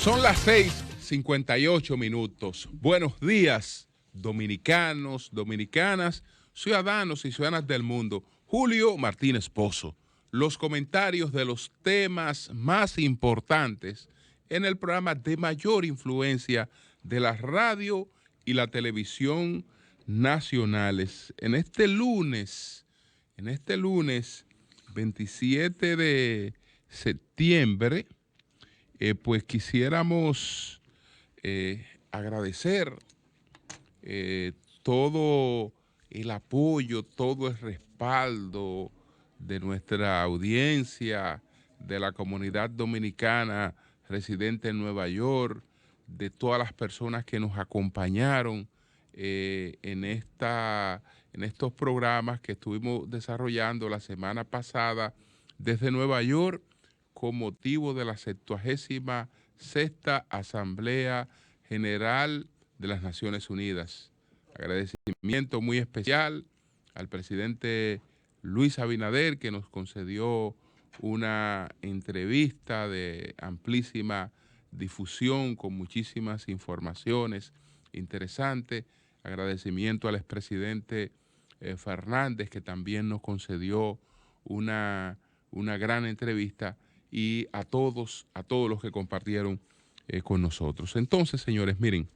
Son las 6:58. Buenos días, dominicanos, dominicanas, ciudadanos y ciudadanas del mundo. Julio Martínez Pozo. Los comentarios de los temas más importantes en el programa de mayor influencia de la radio y la televisión nacionales. En este lunes 27 de septiembre, pues quisiéramos agradecer todo el apoyo, todo el respaldo de nuestra audiencia, de la comunidad dominicana residente en Nueva York, de todas las personas que nos acompañaron en estos programas que estuvimos desarrollando la semana pasada desde Nueva York, con motivo de la 76ª Asamblea General de las Naciones Unidas. Agradecimiento muy especial al presidente Luis Abinader, que nos concedió una entrevista de amplísima difusión con muchísimas informaciones interesantes. Agradecimiento al expresidente Fernández, que también nos concedió una gran entrevista, y a todos los que compartieron con nosotros. Entonces, señores, miren,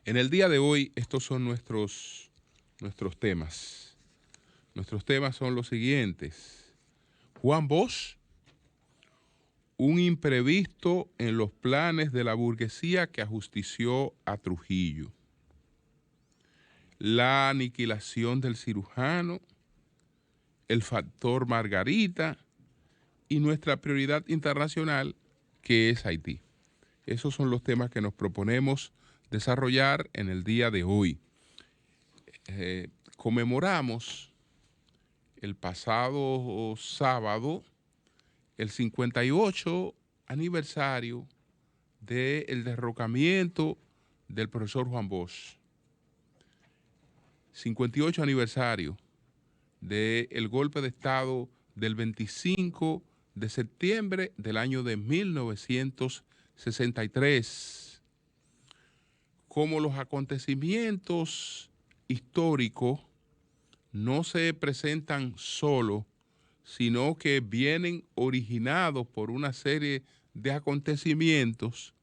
en el día de hoy estos son nuestros temas. Nuestros temas son los siguientes. Juan Bosch, un imprevisto en los planes de la burguesía que ajustició a Trujillo. La aniquilación del cirujano, el factor Margarita y nuestra prioridad internacional, que es Haití. Esos son los temas que nos proponemos desarrollar en el día de hoy. Conmemoramos el pasado sábado el 58 aniversario del derrocamiento del profesor Juan Bosch. 58 aniversario del golpe de Estado del 25 de septiembre del año de 1963. Como los acontecimientos históricos no se presentan solo, sino que vienen originados por una serie de acontecimientos,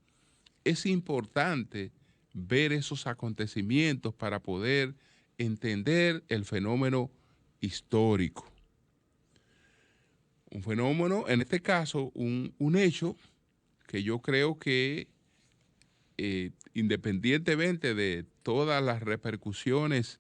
es importante ver esos acontecimientos para poder entender el fenómeno histórico. Un fenómeno, en este caso, un hecho que yo creo que independientemente de todas las repercusiones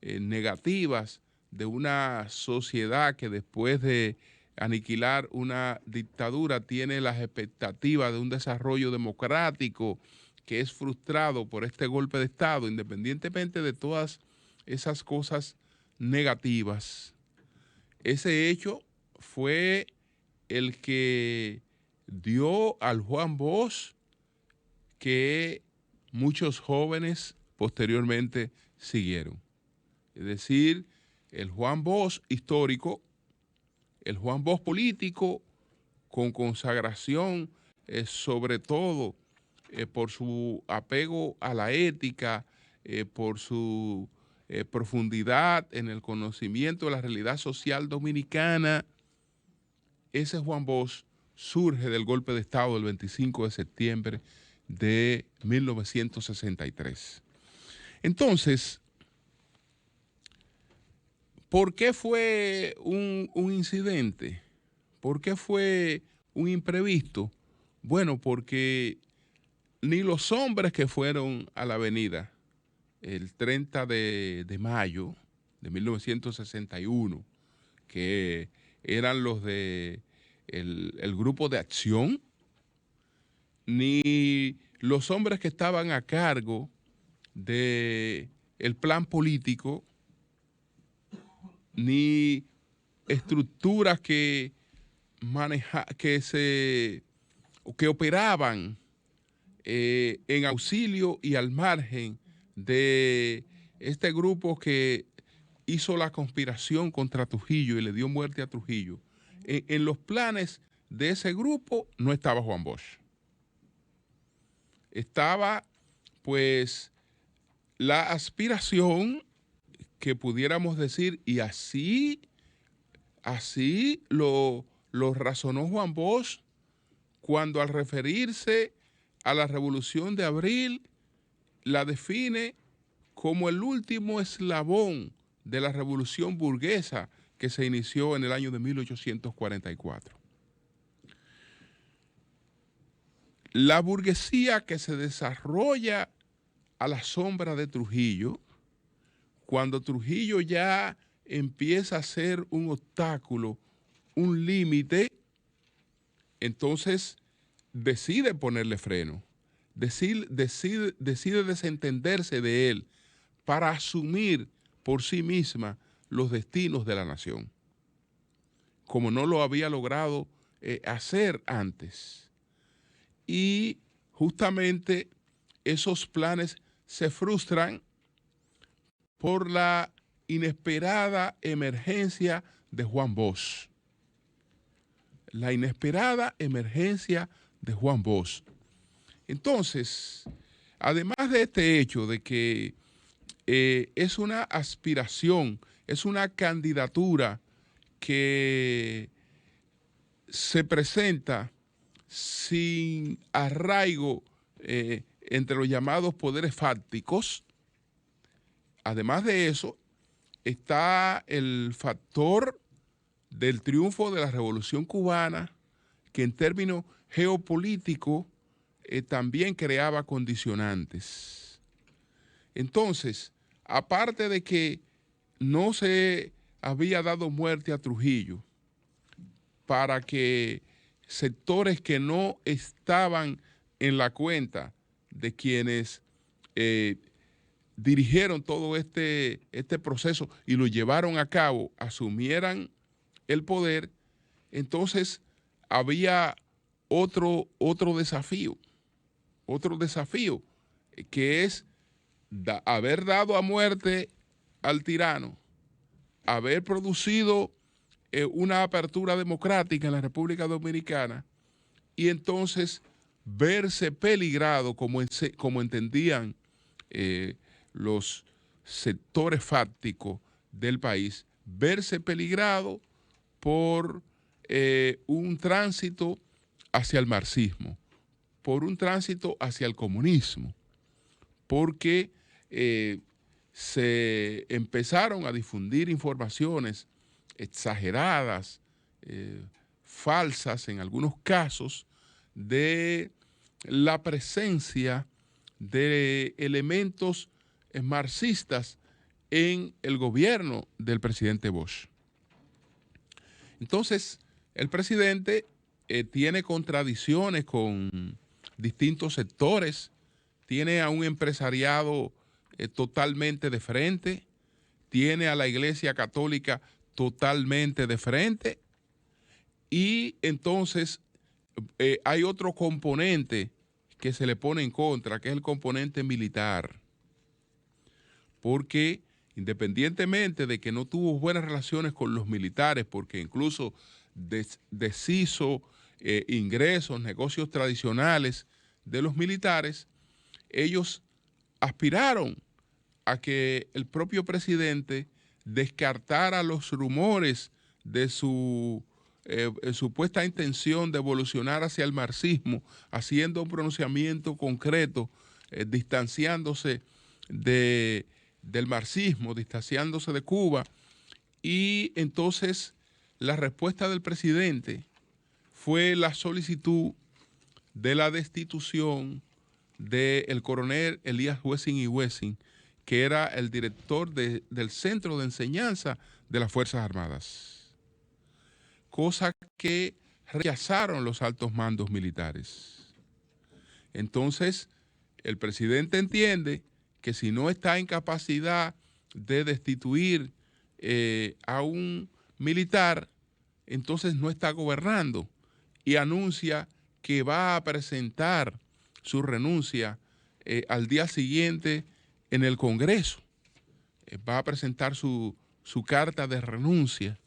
negativas de una sociedad que después de aniquilar una dictadura tiene las expectativas de un desarrollo democrático que es frustrado por este golpe de Estado, independientemente de todas esas cosas negativas, ese hecho fue el que dio al Juan Bosch que muchos jóvenes posteriormente siguieron. Es decir, el Juan Bosch histórico, el Juan Bosch político, con consagración sobre todo por su apego a la ética, por su profundidad en el conocimiento de la realidad social dominicana. Ese Juan Bosch surge del golpe de Estado del 25 de septiembre de 1963. Entonces, ¿por qué fue un incidente? ¿Por qué fue un imprevisto? Bueno, porque ni los hombres que fueron a la avenida el 30 de mayo de 1961, que eran los de el grupo de acción, ni los hombres que estaban a cargo del plan político, ni estructuras que operaban en auxilio y al margen de este grupo que hizo la conspiración contra Trujillo y le dio muerte a Trujillo. En los planes de ese grupo no estaba Juan Bosch. estaba pues la aspiración que pudiéramos decir, y así lo razonó Juan Bosch cuando al referirse a la Revolución de Abril la define como el último eslabón de la revolución burguesa que se inició en el año de 1844. La burguesía que se desarrolla a la sombra de Trujillo, cuando Trujillo ya empieza a ser un obstáculo, un límite, entonces decide ponerle freno, decide desentenderse de él para asumir por sí misma los destinos de la nación, como no lo había logrado hacer antes. Y justamente esos planes se frustran por la inesperada emergencia de Juan Bosch. La inesperada emergencia de Juan Bosch. Entonces, además de este hecho de que es una aspiración, es una candidatura que se presenta sin arraigo entre los llamados poderes fácticos. Además de eso, está el factor del triunfo de la Revolución Cubana, que en términos geopolíticos también creaba condicionantes. Entonces, aparte de que no se había dado muerte a Trujillo, para que sectores que no estaban en la cuenta de quienes dirigieron todo este proceso y lo llevaron a cabo, asumieran el poder, entonces había otro desafío, que es haber dado a muerte al tirano, haber producido una apertura democrática en la República Dominicana y entonces verse peligrado, como entendían los sectores fácticos del país, verse peligrado por un tránsito hacia el marxismo, por un tránsito hacia el comunismo, porque se empezaron a difundir informaciones exageradas, falsas en algunos casos, de la presencia de elementos marxistas en el gobierno del presidente Bosch. Entonces, el presidente tiene contradicciones con distintos sectores, tiene a un empresariado totalmente de frente, tiene a la Iglesia Católica totalmente de frente, y entonces hay otro componente que se le pone en contra, que es el componente militar, porque independientemente de que no tuvo buenas relaciones con los militares, porque incluso deshizo ingresos, negocios tradicionales de los militares, ellos aspiraron a que el propio presidente descartara los rumores de su supuesta intención de evolucionar hacia el marxismo, haciendo un pronunciamiento concreto, distanciándose del marxismo, distanciándose de Cuba, y entonces la respuesta del presidente fue la solicitud de la destitución del coronel Elías Wessing y Wessing, que era el director del Centro de Enseñanza de las Fuerzas Armadas, cosa que rechazaron los altos mandos militares. Entonces, el presidente entiende que si no está en capacidad de destituir a un militar, entonces no está gobernando, y anuncia que va a presentar su renuncia al día siguiente en el Congreso. Va a presentar su carta de renuncia.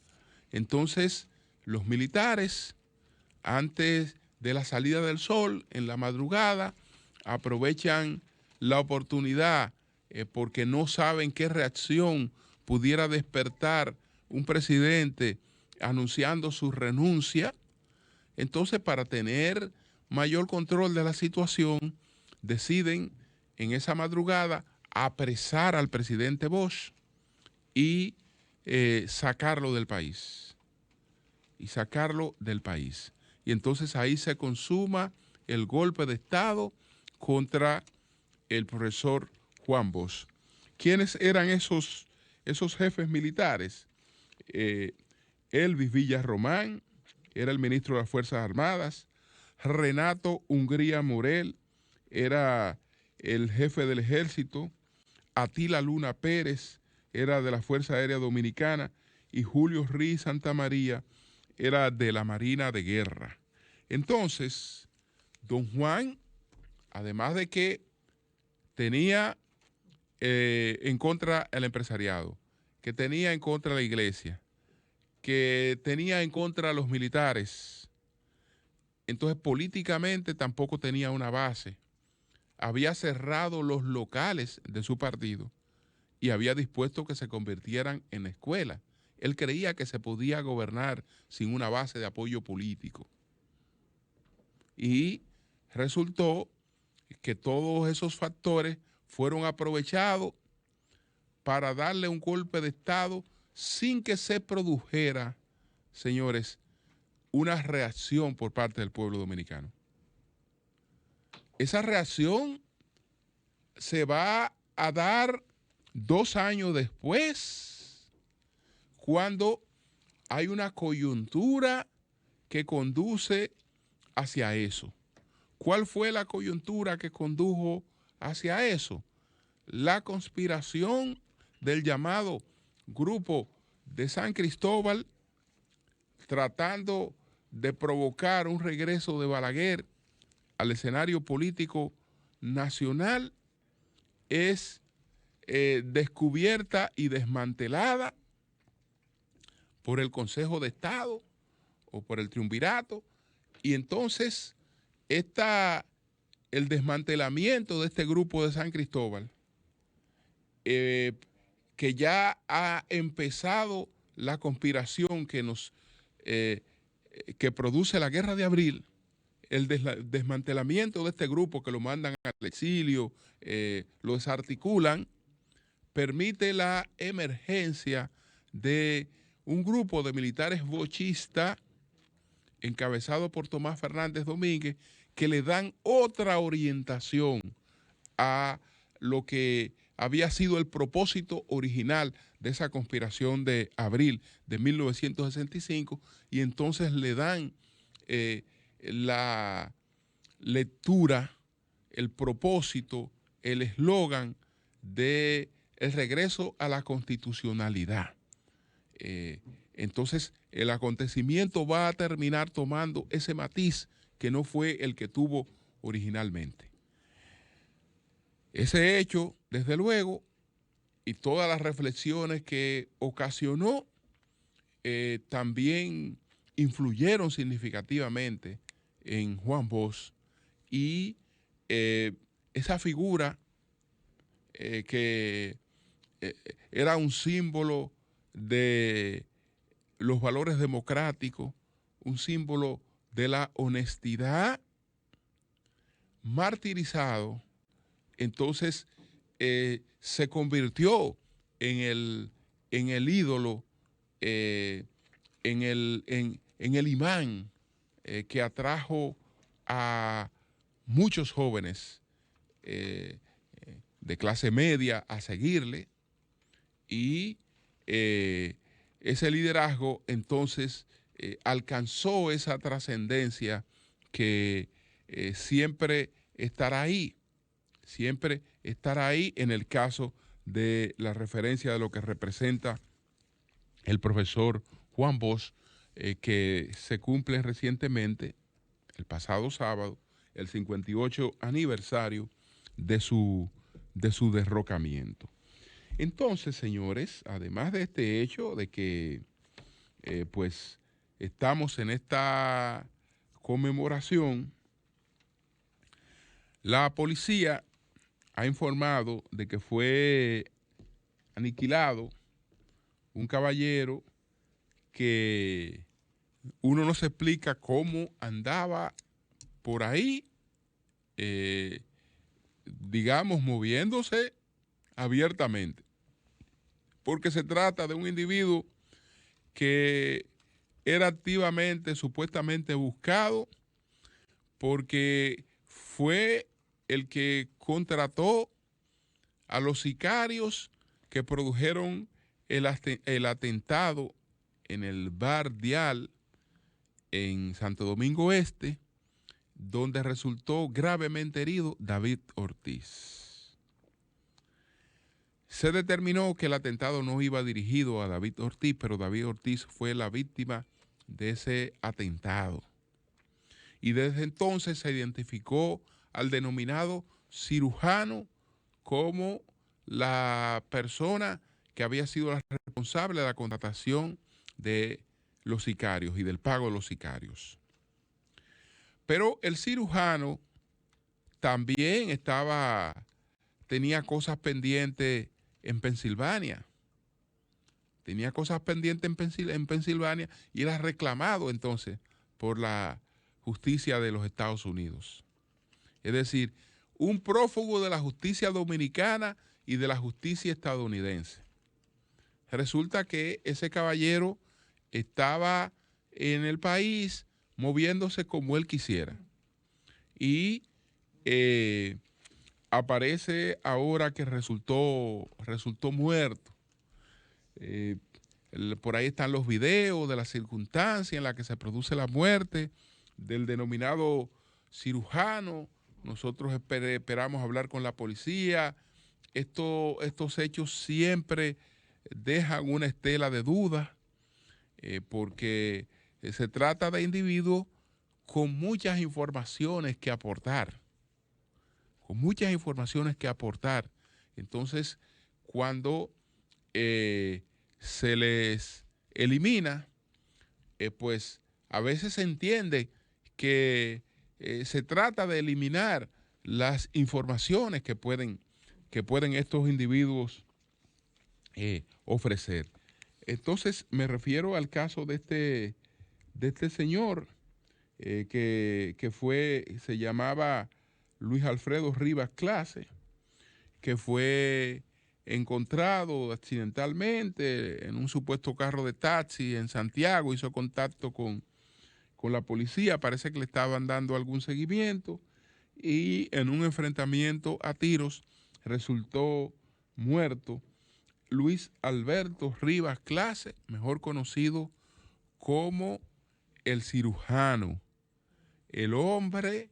Entonces, los militares, antes de la salida del sol, en la madrugada, aprovechan la oportunidad porque no saben qué reacción pudiera despertar un presidente anunciando su renuncia. Entonces, para tener mayor control de la situación, deciden en esa madrugada apresar al presidente Bosch y sacarlo del país. Y entonces ahí se consuma el golpe de Estado contra el profesor Juan Bosch. ¿Quiénes eran esos jefes militares? Elvis Villarromán era el ministro de las Fuerzas Armadas. Renato Hungría Morel era el jefe del ejército. Atila Luna Pérez era de la Fuerza Aérea Dominicana y Julio Ruiz Santamaría era de la Marina de Guerra. Entonces, don Juan, además de que tenía en contra el empresariado, que tenía en contra la iglesia, que tenía en contra a los militares, entonces políticamente tampoco tenía una base. Había cerrado los locales de su partido y había dispuesto que se convirtieran en escuelas. Él creía que se podía gobernar sin una base de apoyo político. Y resultó que todos esos factores fueron aprovechados para darle un golpe de Estado sin que se produjera, señores, una reacción por parte del pueblo dominicano. Esa reacción se va a dar 2 años después, cuando hay una coyuntura que conduce hacia eso. ¿Cuál fue la coyuntura que condujo hacia eso? La conspiración del llamado Grupo de San Cristóbal, tratando de provocar un regreso de Balaguer al escenario político nacional, es descubierta y desmantelada por el Consejo de Estado o por el Triunvirato, y entonces el desmantelamiento de este Grupo de San Cristóbal, que ya ha empezado la conspiración que produce la Guerra de Abril, el desmantelamiento de este grupo que lo mandan al exilio, lo desarticulan, permite la emergencia de un grupo de militares bochistas encabezado por Tomás Fernández Domínguez, que le dan otra orientación a lo que había sido el propósito original de esa conspiración de abril de 1965, y entonces le dan la lectura, el propósito, el eslogan de el regreso a la constitucionalidad. Entonces, el acontecimiento va a terminar tomando ese matiz que no fue el que tuvo originalmente. Ese hecho, desde luego, y todas las reflexiones que ocasionó, también influyeron significativamente en Juan Bosch, y esa figura que era un símbolo de los valores democráticos, un símbolo de la honestidad, martirizado, entonces se convirtió en el ídolo, en el imán que atrajo a muchos jóvenes de clase media a seguirle, y ese liderazgo entonces alcanzó esa trascendencia que siempre estará ahí en el caso de la referencia de lo que representa el profesor Juan Bosch, que se cumple recientemente, el pasado sábado, el 58 aniversario de su derrocamiento. Entonces, señores, además de este hecho de que pues estamos en esta conmemoración, La policía ha informado de que fue aniquilado un caballero que uno no se explica cómo andaba por ahí, digamos, moviéndose abiertamente, porque se trata de un individuo que era activamente, supuestamente buscado, porque fue el que contrató a los sicarios que produjeron el atentado en el bar Dial en Santo Domingo Este, donde resultó gravemente herido David Ortiz. Se determinó que el atentado no iba dirigido a David Ortiz, pero David Ortiz fue la víctima de ese atentado. Y desde entonces se identificó al denominado cirujano como la persona que había sido la responsable de la contratación de los sicarios y del pago de los sicarios. Pero el cirujano también tenía cosas pendientes en Pensilvania. Tenía cosas pendientes en Pensilvania y era reclamado entonces por la justicia de los Estados Unidos. Es decir, un prófugo de la justicia dominicana y de la justicia estadounidense. Resulta que ese caballero estaba en el país moviéndose como él quisiera. Y aparece ahora que resultó muerto. Por ahí están los videos de la circunstancia en la que se produce la muerte del denominado cirujano. Nosotros esperamos hablar con la policía. Estos hechos siempre dejan una estela de duda, porque se trata de individuos con muchas informaciones que aportar. Entonces, cuando se les elimina, pues a veces se entiende que se trata de eliminar las informaciones que pueden estos individuos ofrecer. Entonces me refiero al caso de este señor que se llamaba Luis Alfredo Rivas Clase, que fue encontrado accidentalmente en un supuesto carro de taxi en Santiago. Hizo contacto con la policía, parece que le estaban dando algún seguimiento y en un enfrentamiento a tiros resultó muerto Luis Alberto Rivas Clase, mejor conocido como el cirujano, el hombre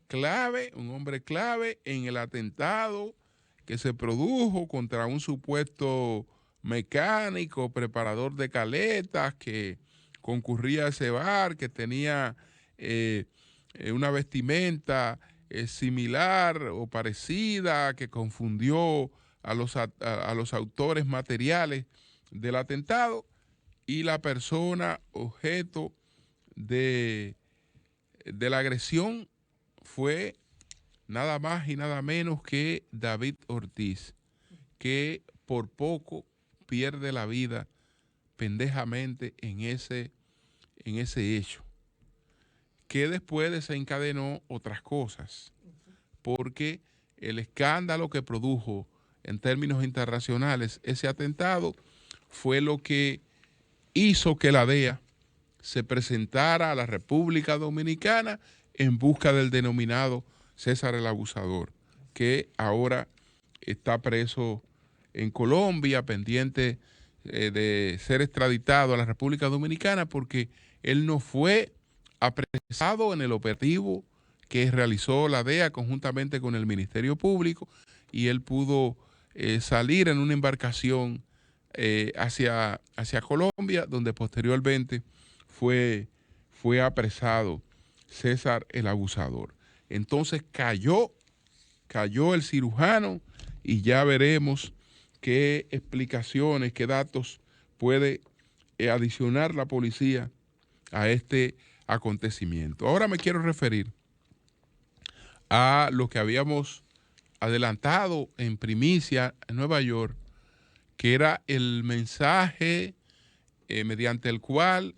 clave, un hombre clave en el atentado que se produjo contra un supuesto mecánico, preparador de caletas que concurría a ese bar, que tenía una vestimenta similar o parecida, que confundió a los autores materiales del atentado, y la persona objeto de la agresión fue nada más y nada menos que David Ortiz, que por poco pierde la vida pendejamente en ese hecho, que después desencadenó otras cosas, porque el escándalo que produjo en términos internacionales ese atentado fue lo que hizo que la DEA se presentara a la República Dominicana en busca del denominado César el Abusador, que ahora está preso en Colombia, pendiente de ser extraditado a la República Dominicana, porque él no fue apresado en el operativo que realizó la DEA conjuntamente con el Ministerio Público, y él pudo salir en una embarcación hacia Colombia, donde posteriormente fue apresado César el Abusador. Entonces cayó el cirujano, y ya veremos qué explicaciones, qué datos puede adicionar la policía a este acontecimiento. Ahora me quiero referir a lo que habíamos adelantado en primicia en Nueva York, que era el mensaje mediante el cual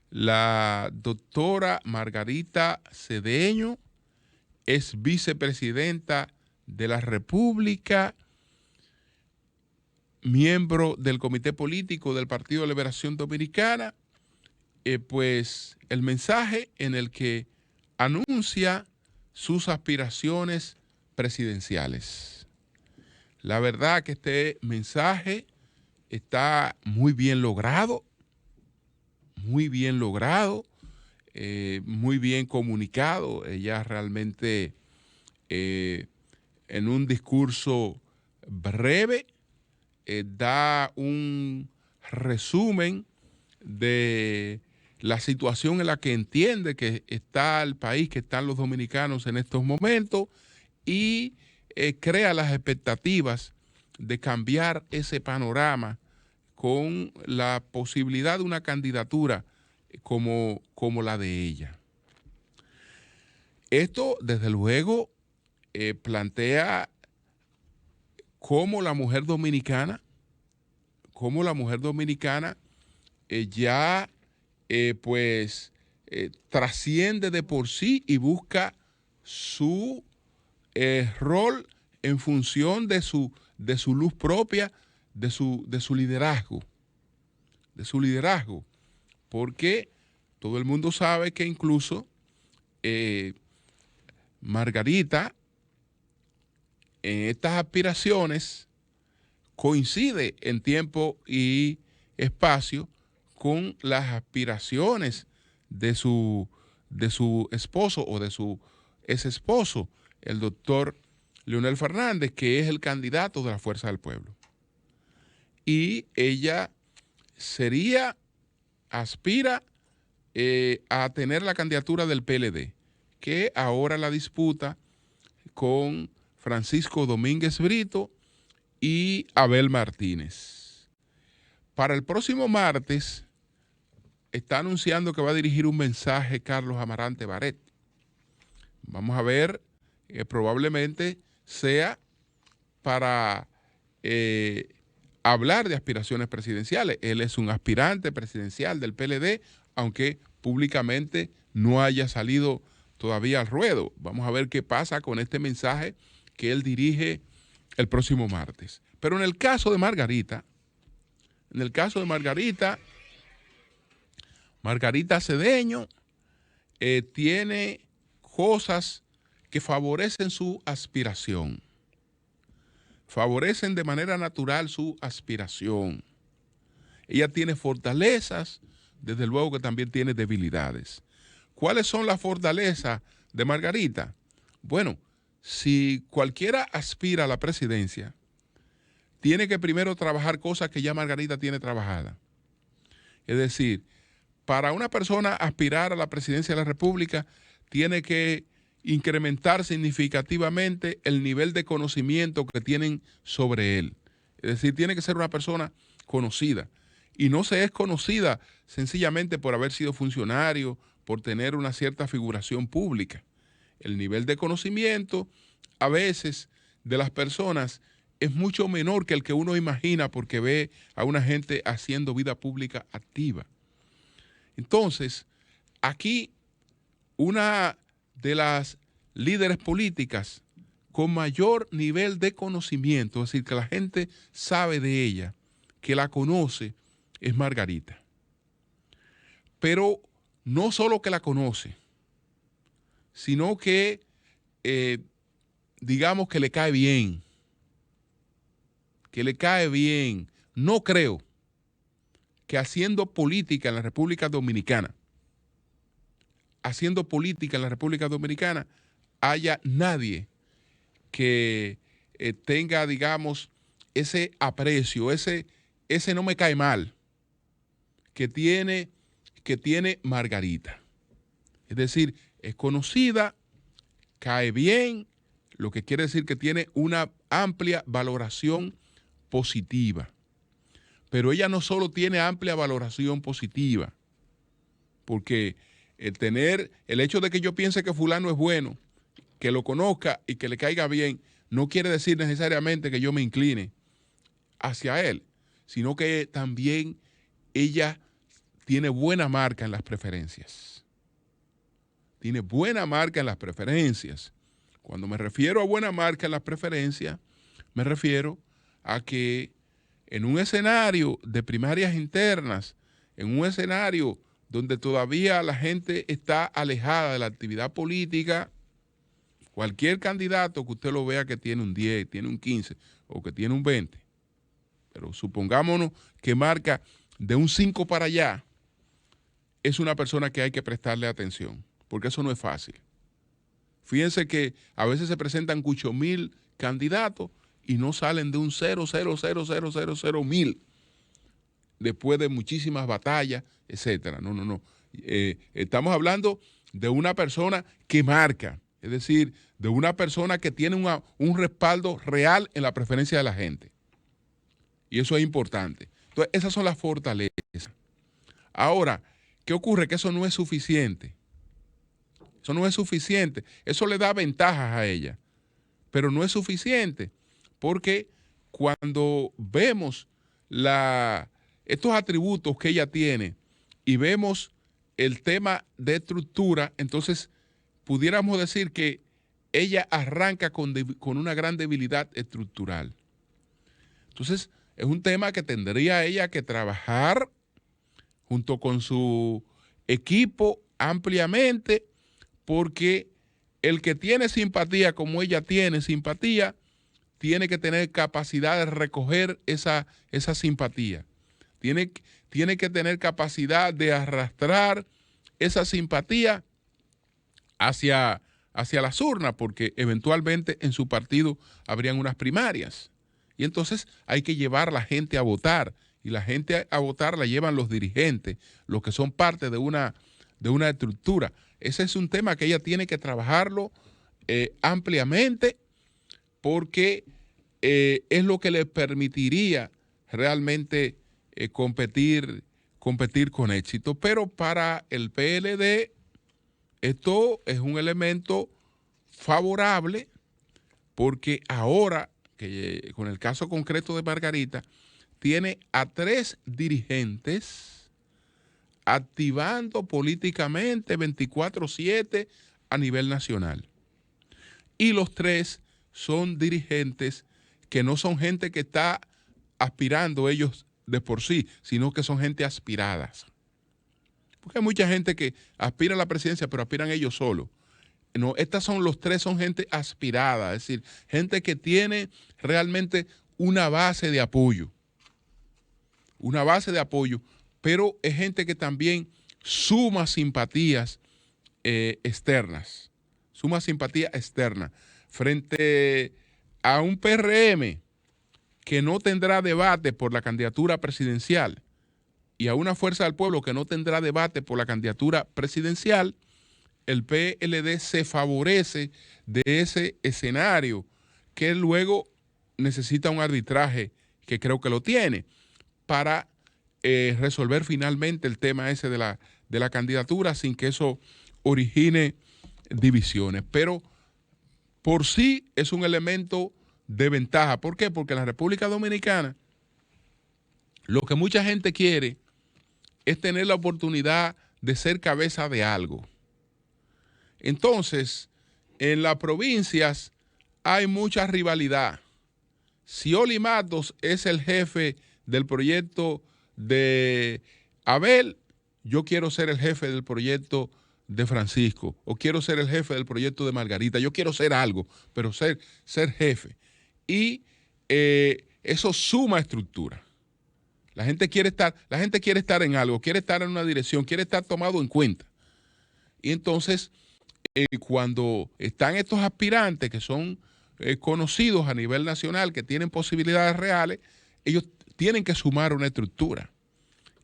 la doctora Margarita Cedeño es vicepresidenta de la República, miembro del Comité Político del Partido de Liberación Dominicana, pues el mensaje en el que anuncia sus aspiraciones presidenciales. La verdad que este mensaje está muy bien logrado, muy bien comunicado. Ella realmente en un discurso breve da un resumen de la situación en la que entiende que está el país, que están los dominicanos en estos momentos, y crea las expectativas de cambiar ese panorama con la posibilidad de una candidatura como la de ella. Esto, desde luego, plantea cómo la mujer dominicana ya trasciende de por sí y busca su rol en función de su luz propia, de su liderazgo, porque todo el mundo sabe que incluso Margarita en estas aspiraciones coincide en tiempo y espacio con las aspiraciones de su esposo o de su ex esposo, el doctor Leonel Fernández, que es el candidato de la Fuerza del Pueblo. Y ella aspira a tener la candidatura del PLD, que ahora la disputa con Francisco Domínguez Brito y Abel Martínez. Para el próximo martes está anunciando que va a dirigir un mensaje Carlos Amarante Barret. Vamos a ver, probablemente sea para hablar de aspiraciones presidenciales. Él es un aspirante presidencial del PLD, aunque públicamente no haya salido todavía al ruedo. Vamos a ver qué pasa con este mensaje que él dirige el próximo martes. Pero en el caso de Margarita, Margarita Cedeño tiene cosas que favorecen su aspiración, favorecen de manera natural su aspiración. Ella tiene fortalezas, desde luego que también tiene debilidades. ¿Cuáles son las fortalezas de Margarita? Bueno, si cualquiera aspira a la presidencia, tiene que primero trabajar cosas que ya Margarita tiene trabajadas. Es decir, para una persona aspirar a la presidencia de la República, tiene que incrementar significativamente el nivel de conocimiento que tienen sobre él. Es decir, tiene que ser una persona conocida. Y no se es conocida sencillamente por haber sido funcionario, por tener una cierta figuración pública. El nivel de conocimiento a veces de las personas es mucho menor que el que uno imagina porque ve a una gente haciendo vida pública activa. Entonces, aquí una de las líderes políticas con mayor nivel de conocimiento, es decir, que la gente sabe de ella, que la conoce, es Margarita. Pero no solo que la conoce, sino que, digamos que le cae bien. No creo que haciendo política en la República Dominicana, haya nadie que tenga, digamos, ese aprecio, ese no me cae mal, que tiene Margarita. Es decir, es conocida, cae bien, lo que quiere decir que tiene una amplia valoración positiva. Pero ella no solo tiene amplia valoración positiva, porque el hecho de que yo piense que fulano es bueno que lo conozca y que le caiga bien, no quiere decir necesariamente que yo me incline hacia él, sino que también ella tiene buena marca en las preferencias. Tiene buena marca en las preferencias. Cuando me refiero a buena marca en las preferencias, me refiero a que en un escenario de primarias internas, en un escenario donde todavía la gente está alejada de la actividad política, cualquier candidato que usted lo vea que tiene un 10, tiene un 15 o que tiene un 20, pero supongámonos que marca de un 5 para allá, es una persona que hay que prestarle atención, porque eso no es fácil. Fíjense que a veces se presentan 8,000 candidatos y no salen de un 0,0000000 después de muchísimas batallas, etcétera. No. Estamos hablando de una persona que marca, es decir, de una persona que tiene un respaldo real en la preferencia de la gente. Y eso es importante. Entonces, esas son las fortalezas. Ahora, ¿qué ocurre? Que eso no es suficiente. Eso no es suficiente. Eso le da ventajas a ella, pero no es suficiente, porque cuando vemos estos atributos que ella tiene y vemos el tema de estructura, entonces pudiéramos decir que ella arranca con una gran debilidad estructural. Entonces, es un tema que tendría ella que trabajar junto con su equipo ampliamente, porque el que tiene simpatía, como ella tiene simpatía, tiene que tener capacidad de recoger esa simpatía. Tiene que tener capacidad de arrastrar esa simpatía hacia las urnas, porque eventualmente en su partido habrían unas primarias. Y entonces hay que llevar a la gente a votar, y la gente a votar la llevan los dirigentes, los que son parte de una estructura. Ese es un tema que ella tiene que trabajarlo ampliamente, porque es lo que le permitiría realmente competir con éxito. Pero para el PLD esto es un elemento favorable, porque ahora, que con el caso concreto de Margarita, tiene a 3 dirigentes activando políticamente 24/7 a nivel nacional. Y los 3 son dirigentes que no son gente que está aspirando ellos de por sí, sino que son gente aspiradas. Porque hay mucha gente que aspira a la presidencia, pero aspiran ellos solos. No, los 3 son gente aspirada, es decir, gente que tiene realmente una base de apoyo. Una base de apoyo, pero es gente que también suma simpatías externas. Suma simpatía externa frente a un PRM que no tendrá debate por la candidatura presidencial y a una Fuerza del Pueblo que no tendrá debate por la candidatura presidencial. El PLD se favorece de ese escenario, que luego necesita un arbitraje, que creo que lo tiene, para resolver finalmente el tema ese de la candidatura sin que eso origine divisiones. Pero por sí es un elemento de ventaja. ¿Por qué? Porque en la República Dominicana lo que mucha gente quiere es tener la oportunidad de ser cabeza de algo. Entonces, en las provincias hay mucha rivalidad. Si Oli Matos es el jefe del proyecto de Abel, yo quiero ser el jefe del proyecto de Francisco, o quiero ser el jefe del proyecto de Margarita. Yo quiero ser algo, pero ser jefe. Y eso suma estructura. La gente quiere estar en algo, quiere estar en una dirección, quiere estar tomado en cuenta. Y entonces, cuando están estos aspirantes que son conocidos a nivel nacional, que tienen posibilidades reales, ellos tienen que sumar una estructura.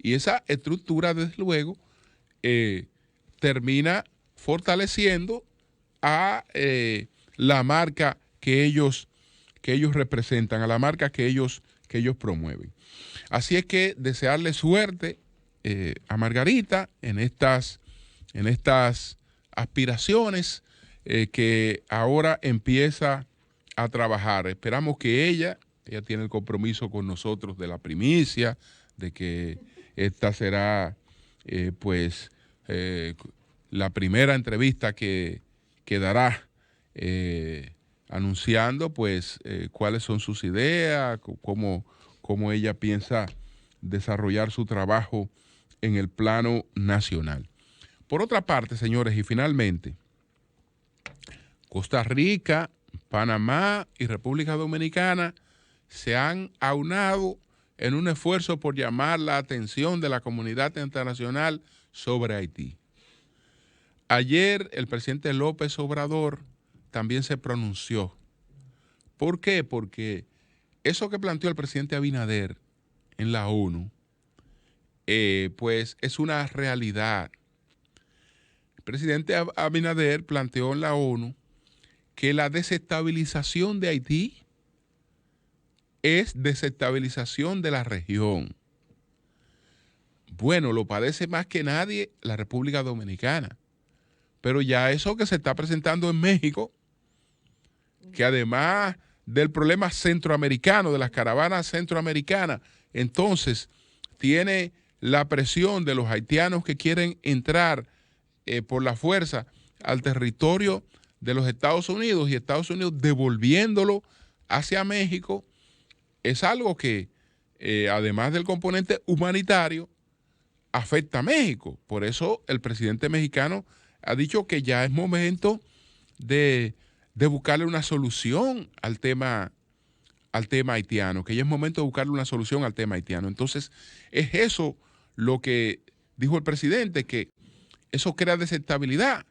Y esa estructura, desde luego, termina fortaleciendo a la marca que ellos representan, a la marca que ellos promueven. Así es que desearle suerte a Margarita en estas aspiraciones. que ahora empieza a trabajar. Esperamos que ella tiene el compromiso con nosotros de la primicia, de que esta será la primera entrevista que dará anunciando cuáles son sus ideas, cómo ella piensa desarrollar su trabajo en el plano nacional. Por otra parte, señores, y finalmente, Costa Rica, Panamá y República Dominicana se han aunado en un esfuerzo por llamar la atención de la comunidad internacional sobre Haití. Ayer el presidente López Obrador también se pronunció. ¿Por qué? Porque eso que planteó el presidente Abinader en la ONU, es una realidad. El presidente Abinader planteó en la ONU que la desestabilización de Haití es desestabilización de la región. Bueno, lo padece más que nadie la República Dominicana. Pero ya eso que se está presentando en México, que además del problema centroamericano, de las caravanas centroamericanas, entonces tiene la presión de los haitianos que quieren entrar por la fuerza al territorio de los Estados Unidos y Estados Unidos devolviéndolo hacia México, es algo que, además del componente humanitario, afecta a México. Por eso el presidente mexicano ha dicho que ya es momento de buscarle una solución al tema haitiano, que ya es momento de buscarle una solución al tema haitiano. Entonces, es eso lo que dijo el presidente, que eso crea desestabilidad.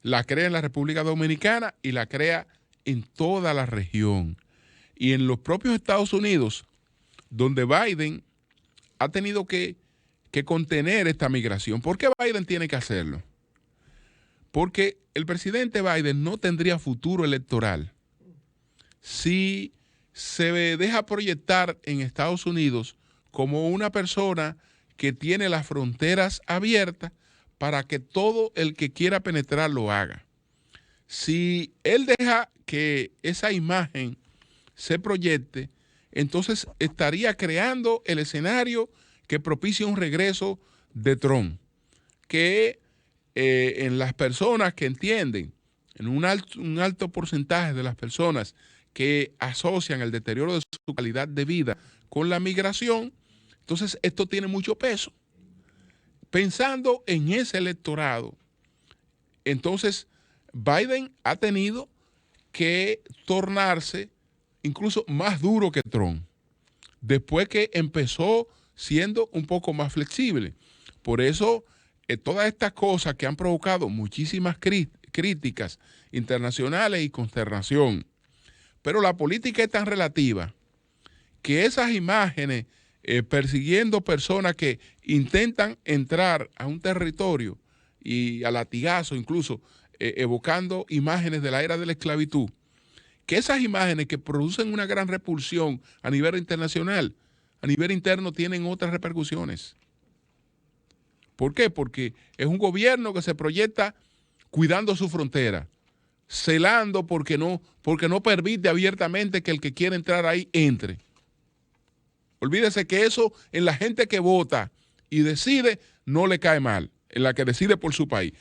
La crea en la República Dominicana y la crea en toda la región. Y en los propios Estados Unidos, donde Biden ha tenido que contener esta migración. ¿Por qué Biden tiene que hacerlo? Porque el presidente Biden no tendría futuro electoral si se deja proyectar en Estados Unidos como una persona que tiene las fronteras abiertas para que todo el que quiera penetrar lo haga. Si él deja que esa imagen se proyecte, entonces estaría creando el escenario que propicia un regreso de Trump, que en las personas que entienden, en un alto porcentaje de las personas que asocian el deterioro de su calidad de vida con la migración, entonces esto tiene mucho peso. Pensando en ese electorado, entonces Biden ha tenido que tornarse incluso más duro que Trump, después que empezó siendo un poco más flexible. Por eso, todas estas cosas que han provocado muchísimas críticas internacionales y consternación. Pero la política es tan relativa que esas imágenes persiguiendo personas que intentan entrar a un territorio y a latigazo incluso, evocando imágenes de la era de la esclavitud, que esas imágenes que producen una gran repulsión a nivel internacional, a nivel interno tienen otras repercusiones. ¿Por qué? Porque es un gobierno que se proyecta cuidando su frontera, celando porque no permite abiertamente que el que quiera entrar ahí entre. Olvídese que eso en la gente que vota y decide no le cae mal, en la que decide por su país.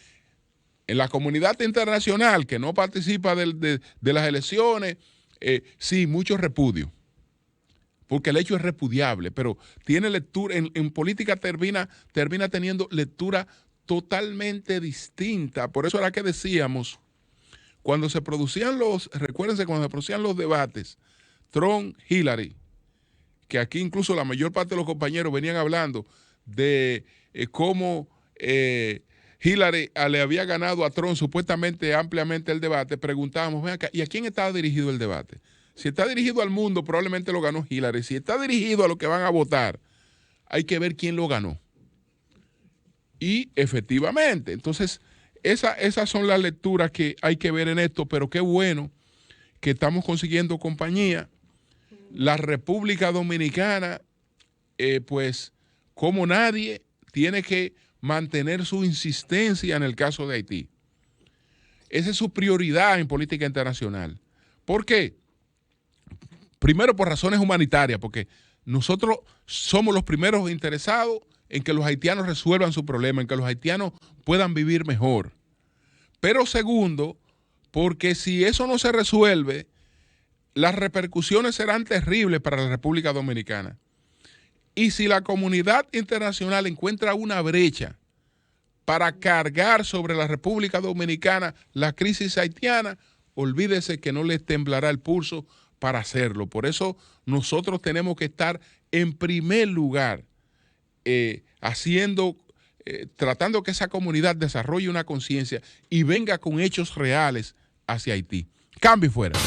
En la comunidad internacional que no participa de las elecciones, sí, mucho repudio, porque el hecho es repudiable, pero tiene lectura, en política termina teniendo lectura totalmente distinta. Por eso era que decíamos, cuando se producían recuérdense, cuando se producían los debates, Trump-Hillary, que aquí incluso la mayor parte de los compañeros venían hablando de cómo Hillary le había ganado a Trump supuestamente ampliamente el debate, preguntábamos, ven acá, ¿y a quién está dirigido el debate? Si está dirigido al mundo, probablemente lo ganó Hillary. Si está dirigido a los que van a votar, hay que ver quién lo ganó. Y efectivamente, entonces, esas son las lecturas que hay que ver en esto, pero qué bueno que estamos consiguiendo compañía. La República Dominicana, como nadie, tiene que mantener su insistencia en el caso de Haití. Esa es su prioridad en política internacional. ¿Por qué? Primero por razones humanitarias, porque nosotros somos los primeros interesados en que los haitianos resuelvan su problema, en que los haitianos puedan vivir mejor. Pero segundo, porque si eso no se resuelve, las repercusiones serán terribles para la República Dominicana. Y si la comunidad internacional encuentra una brecha para cargar sobre la República Dominicana la crisis haitiana, olvídese que no les temblará el pulso para hacerlo. Por eso nosotros tenemos que estar en primer lugar tratando que esa comunidad desarrolle una conciencia y venga con hechos reales hacia Haití. Cambio y fuera.